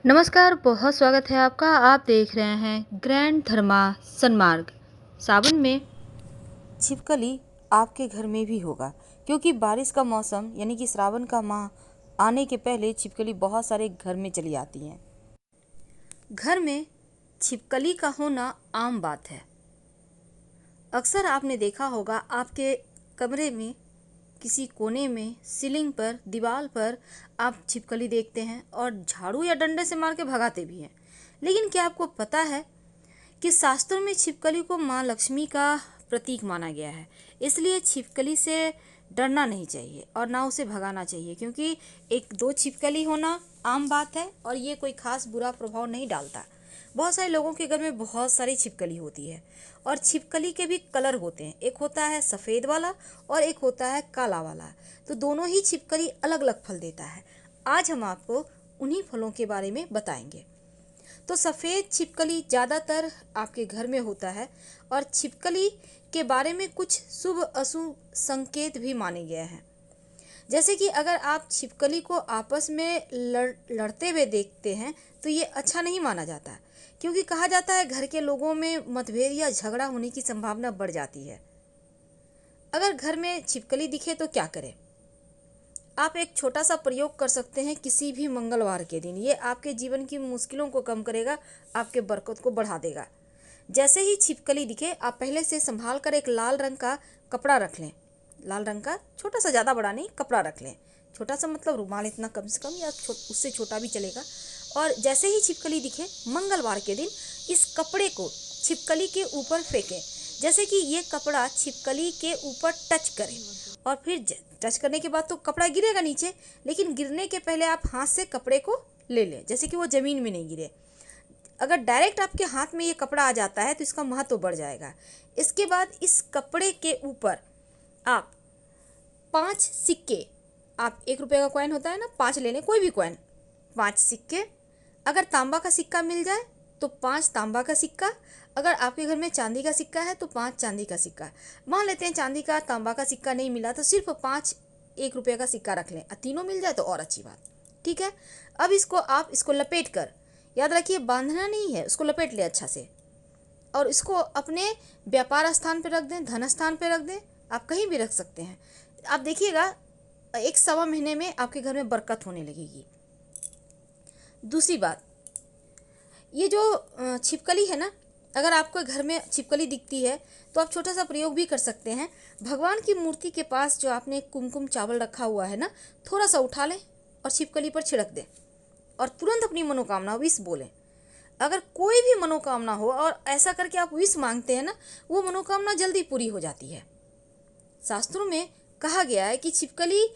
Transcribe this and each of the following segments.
नमस्कार, बहुत स्वागत है आपका। आप देख रहे हैं ग्रैंड धर्मा सन्मार्ग। सावन में छिपकली आपके घर में भी होगा, क्योंकि बारिश का मौसम यानी कि श्रावण का माह आने के पहले छिपकली बहुत सारे घर में चली आती हैं। घर में छिपकली का होना आम बात है। अक्सर आपने देखा होगा, आपके कमरे में किसी कोने में सीलिंग पर, दीवार पर आप छिपकली देखते हैं और झाड़ू या डंडे से मार के भगाते भी हैं। लेकिन क्या आपको पता है कि शास्त्रों में छिपकली को माँ लक्ष्मी का प्रतीक माना गया है। इसलिए छिपकली से डरना नहीं चाहिए और ना उसे भगाना चाहिए, क्योंकि एक दो छिपकली होना आम बात है और ये कोई खास बुरा प्रभाव नहीं डालता। बहुत सारे लोगों के घर में बहुत सारी छिपकली होती है और छिपकली के भी कलर होते हैं। एक होता है सफ़ेद वाला और एक होता है काला वाला। तो दोनों ही छिपकली अलग अलग फल देता है। आज हम आपको उन्हीं फलों के बारे में बताएंगे। तो सफ़ेद छिपकली ज़्यादातर आपके घर में होता है और छिपकली के बारे में कुछ शुभ अशुभ संकेत भी माने गए हैं। जैसे कि अगर आप छिपकली को आपस में लड़ते हुए देखते हैं तो ये अच्छा नहीं माना जाता, क्योंकि कहा जाता है घर के लोगों में मतभेद या झगड़ा होने की संभावना बढ़ जाती है। अगर घर में छिपकली दिखे तो क्या करें? आप एक छोटा सा प्रयोग कर सकते हैं किसी भी मंगलवार के दिन। ये आपके जीवन की मुश्किलों को कम करेगा, आपके बरकत को बढ़ा देगा। जैसे ही छिपकली दिखे, आप पहले से संभाल कर एक लाल रंग का कपड़ा रख लें। लाल रंग का छोटा सा, ज़्यादा बड़ा नहीं, कपड़ा रख लें। छोटा सा मतलब रुमाल इतना कम से कम, या उससे छोटा भी चलेगा। और जैसे ही छिपकली दिखे मंगलवार के दिन, इस कपड़े को छिपकली के ऊपर फेंकें। जैसे कि ये कपड़ा छिपकली के ऊपर टच करे और फिर टच करने के बाद तो कपड़ा गिरेगा नीचे, लेकिन गिरने के पहले आप हाथ से कपड़े को ले लें, जैसे कि वो ज़मीन में नहीं गिरे। अगर डायरेक्ट आपके हाथ में ये कपड़ा आ जाता है तो इसका महत्व बढ़ जाएगा। इसके बाद इस कपड़े के ऊपर आप 5 सिक्के, आप 1 रुपये का कॉइन होता है ना, 5 ले लें, कोई भी कॉइन, 5 सिक्के। अगर तांबा का सिक्का मिल जाए तो 5 तांबा का सिक्का। अगर आपके घर में चांदी का सिक्का है तो 5 चांदी का सिक्का। मान लेते हैं चांदी का, तांबा का सिक्का नहीं मिला तो सिर्फ 5 1 रुपये का सिक्का रख लें। तीनों मिल जाए तो और अच्छी बात। ठीक है, अब इसको लपेट कर, याद रखिए बांधना नहीं है, उसको लपेट ले अच्छा से और इसको अपने व्यापार स्थान पे रख दें, धन स्थान पे रख दें। आप कहीं भी रख सकते हैं। आप देखिएगा 1 सवा महीने में आपके घर में बरकत होने लगेगी। दूसरी बात, ये जो छिपकली है ना, अगर आपको घर में छिपकली दिखती है तो आप छोटा सा प्रयोग भी कर सकते हैं। भगवान की मूर्ति के पास जो आपने कुमकुम चावल रखा हुआ है ना, थोड़ा सा उठा लें और छिपकली पर छिड़क दें और तुरंत अपनी मनोकामना विश बोलें। अगर कोई भी मनोकामना हो और ऐसा करके आप विश मांगते हैं ना, वो मनोकामना जल्दी पूरी हो जाती है। शास्त्रों में कहा गया है कि छिपकली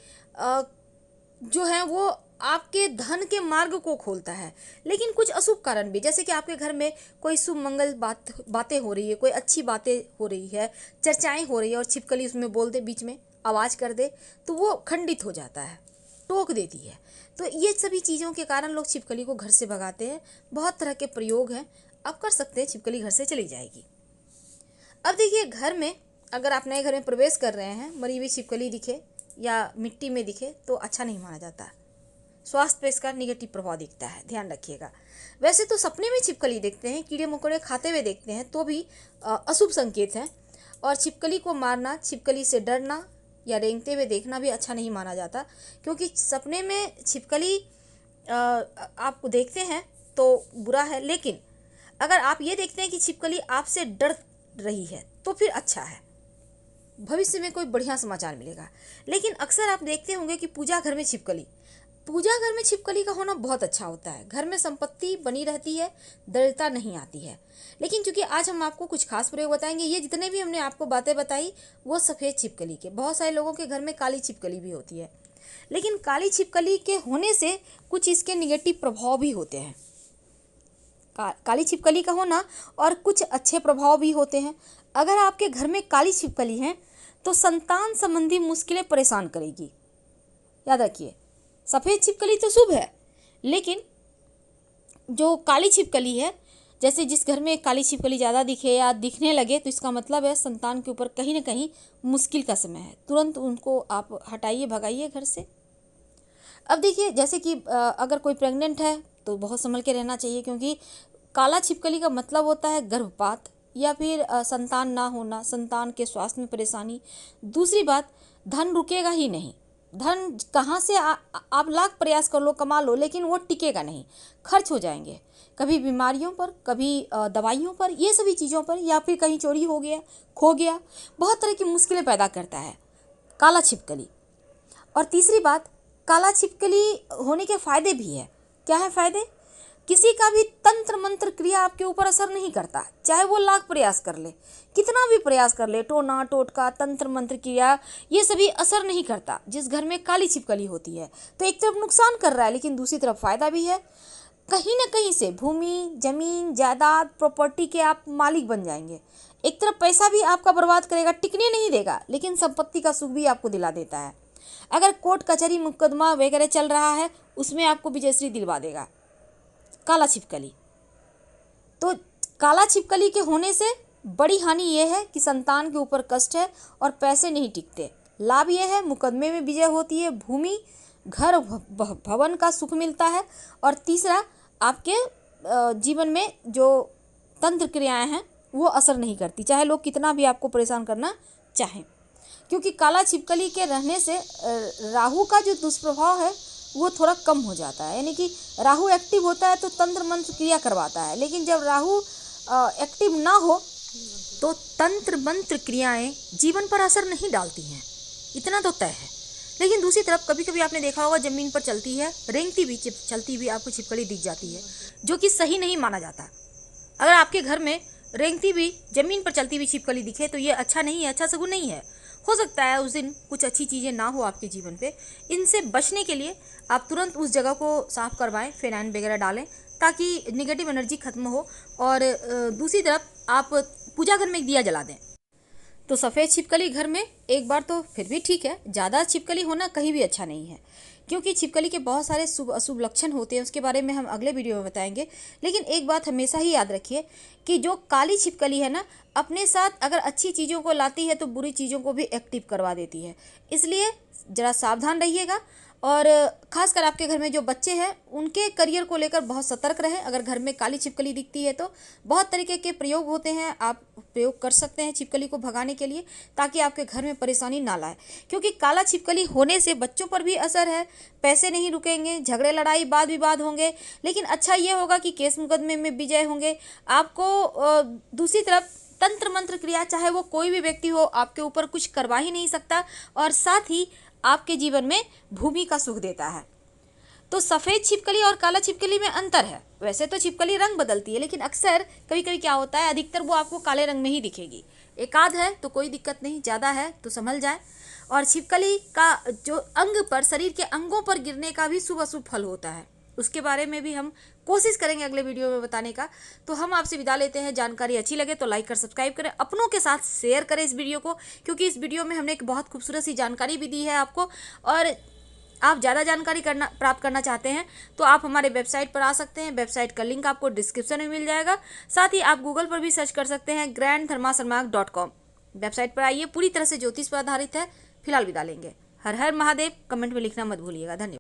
जो है वो आपके धन के मार्ग को खोलता है। लेकिन कुछ अशुभ कारण भी, जैसे कि आपके घर में कोई शुभ मंगल बातें हो रही है, कोई अच्छी बातें हो रही है, चर्चाएं हो रही है और छिपकली उसमें बोल दे, बीच में आवाज़ कर दे, तो वो खंडित हो जाता है, टोक देती है। तो ये सभी चीज़ों के कारण लोग छिपकली को घर से भगाते हैं। बहुत तरह के प्रयोग हैं, आप कर सकते हैं, छिपकली घर से चली जाएगी। अब देखिए, घर में अगर आप नए घर में प्रवेश कर रहे हैं, मरी हुई छिपकली दिखे या मिट्टी में दिखे तो अच्छा नहीं माना जाता। स्वास्थ्य पे इसका निगेटिव प्रभाव दिखता है, ध्यान रखिएगा। वैसे तो सपने में छिपकली देखते हैं, कीड़े मकोड़े खाते हुए देखते हैं तो भी अशुभ संकेत हैं। और छिपकली को मारना, छिपकली से डरना या रेंगते हुए देखना भी अच्छा नहीं माना जाता, क्योंकि सपने में छिपकली आप देखते हैं तो बुरा है। लेकिन अगर आप ये देखते हैं कि छिपकली आपसे डर रही है तो फिर अच्छा है, भविष्य में कोई बढ़िया समाचार मिलेगा। लेकिन अक्सर आप देखते होंगे कि पूजा घर में छिपकली का होना बहुत अच्छा होता है। घर में संपत्ति बनी रहती है, दरिद्रता नहीं आती है। लेकिन चूंकि आज हम आपको कुछ खास प्रयोग बताएंगे, ये जितने भी हमने आपको बातें बताई वो सफ़ेद छिपकली के। बहुत सारे लोगों के घर में काली छिपकली भी होती है, लेकिन काली छिपकली के होने से कुछ इसके निगेटिव प्रभाव भी होते हैं। काली छिपकली का होना और कुछ अच्छे प्रभाव भी होते हैं। अगर आपके घर में काली छिपकली है तो संतान संबंधी मुश्किलें परेशान करेगी। याद रखिए, सफ़ेद छिपकली तो शुभ है, लेकिन जो काली छिपकली है, जैसे जिस घर में काली छिपकली ज़्यादा दिखे या दिखने लगे तो इसका मतलब है संतान के ऊपर कहीं ना कहीं मुश्किल का समय है। तुरंत उनको आप हटाइए, भगाइए घर से। अब देखिए, जैसे कि अगर कोई प्रेग्नेंट है तो बहुत संभल के रहना चाहिए, क्योंकि काला छिपकली का मतलब होता है गर्भपात या फिर संतान ना होना, संतान के स्वास्थ्य में परेशानी। दूसरी बात, धन रुकेगा ही नहीं। धन कहाँ से आप लाख प्रयास कर लो, कमा लो, लेकिन वो टिकेगा नहीं, खर्च हो जाएंगे, कभी बीमारियों पर, कभी दवाइयों पर, ये सभी चीज़ों पर, या फिर कहीं चोरी हो गया, खो गया, बहुत तरह की मुश्किलें पैदा करता है काला छिपकली। और तीसरी बात, काला छिपकली होने के फायदे भी है। क्या है फायदे? किसी का भी तंत्र मंत्र क्रिया आपके ऊपर असर नहीं करता, चाहे वो लाख प्रयास कर ले, कितना भी प्रयास कर ले, टोना टोटका तंत्र मंत्र क्रिया, ये सभी असर नहीं करता जिस घर में काली छिपकली होती है। तो एक तरफ नुकसान कर रहा है, लेकिन दूसरी तरफ फायदा भी है। कहीं ना कहीं से भूमि, जमीन, जायदाद, प्रॉपर्टी के आप मालिक बन जाएंगे। एक तरफ पैसा भी आपका बर्बाद करेगा, टिकने नहीं देगा, लेकिन संपत्ति का सुख भी आपको दिला देता है। अगर कोर्ट कचहरी मुकदमा वगैरह चल रहा है, उसमें आपको विजयश्री दिलवा देगा काला छिपकली। तो काला छिपकली के होने से बड़ी हानि यह है कि संतान के ऊपर कष्ट है और पैसे नहीं टिकते। लाभ यह है, मुकदमे में विजय होती है, भूमि, घर, भवन का सुख मिलता है। और तीसरा, आपके जीवन में जो तंत्र क्रियाएं हैं वो असर नहीं करती, चाहे लोग कितना भी आपको परेशान करना चाहें, क्योंकि काला छिपकली के रहने से राहु का जो दुष्प्रभाव है वो थोड़ा कम हो जाता है। यानी कि राहु एक्टिव होता है तो तंत्र मंत्र क्रिया करवाता है, लेकिन जब राहु एक्टिव ना हो तो तंत्र मंत्र क्रियाएं जीवन पर असर नहीं डालती हैं, इतना तो तय है। लेकिन दूसरी तरफ कभी कभी आपने देखा होगा, ज़मीन पर चलती है, रेंगती हुई चलती हुई आपको छिपकली दिख जाती है, जो कि सही नहीं माना जाता। अगर आपके घर में रेंगती हुई, ज़मीन पर चलती हुई छिपकली दिखे तो ये अच्छा नहीं है, अच्छा शगुन नहीं है। हो सकता है उस दिन कुछ अच्छी चीज़ें ना हो आपके जीवन पे। इनसे बचने के लिए आप तुरंत उस जगह को साफ करवाएं, फिनाइन वगैरह डालें, ताकि नेगेटिव एनर्जी खत्म हो। और दूसरी तरफ आप पूजा घर में एक दिया जला दें। तो सफ़ेद छिपकली घर में एक बार तो फिर भी ठीक है, ज़्यादा छिपकली होना कहीं भी अच्छा नहीं है, क्योंकि छिपकली के बहुत सारे शुभ अशुभ लक्षण होते हैं, उसके बारे में हम अगले वीडियो में बताएंगे। लेकिन एक बात हमेशा ही याद रखिए कि जो काली छिपकली है ना, अपने साथ अगर अच्छी चीज़ों को लाती है तो बुरी चीज़ों को भी एक्टिव करवा देती है। इसलिए ज़रा सावधान रहिएगा। और ख़ासकर आपके घर में जो बच्चे हैं उनके करियर को लेकर बहुत सतर्क रहें। अगर घर में काली छिपकली दिखती है तो बहुत तरीके के प्रयोग होते हैं, आप प्रयोग कर सकते हैं छिपकली को भगाने के लिए, ताकि आपके घर में परेशानी ना लाए। क्योंकि काला छिपकली होने से बच्चों पर भी असर है, पैसे नहीं रुकेंगे, झगड़े लड़ाई वाद विवाद होंगे, लेकिन अच्छा ये होगा कि केस मुकदमे में विजय होंगे। आपको दूसरी तरफ तंत्र मंत्र क्रिया, चाहे वो कोई भी व्यक्ति हो, आपके ऊपर कुछ करवा ही नहीं सकता, और साथ ही आपके जीवन में भूमि का सुख देता है। तो सफ़ेद छिपकली और काला छिपकली में अंतर है। वैसे तो छिपकली रंग बदलती है, लेकिन अक्सर कभी कभी क्या होता है, अधिकतर वो आपको काले रंग में ही दिखेगी। एक आध है तो कोई दिक्कत नहीं, ज़्यादा है तो संभल जाए। और छिपकली का जो अंग पर, शरीर के अंगों पर गिरने का भी शुभ अशुभ फल होता है, उसके बारे में भी हम कोशिश करेंगे अगले वीडियो में बताने का। तो हम आपसे विदा लेते हैं। जानकारी अच्छी लगे तो लाइक कर सब्सक्राइब करें, अपनों के साथ शेयर करें इस वीडियो को, क्योंकि इस वीडियो में हमने एक बहुत खूबसूरत सी जानकारी भी दी है आपको। और आप ज़्यादा जानकारी प्राप्त करना चाहते हैं तो आप हमारे वेबसाइट पर आ सकते हैं। वेबसाइट का लिंक आपको डिस्क्रिप्शन में मिल जाएगा। साथ ही आप गूगल पर भी सर्च कर सकते हैं, grandthermasanmark.com। वेबसाइट पर आइए, पूरी तरह से ज्योतिष पर आधारित है। फिलहाल विदा लेंगे। हर हर महादेव। कमेंट में लिखना मत भूलिएगा। धन्यवाद।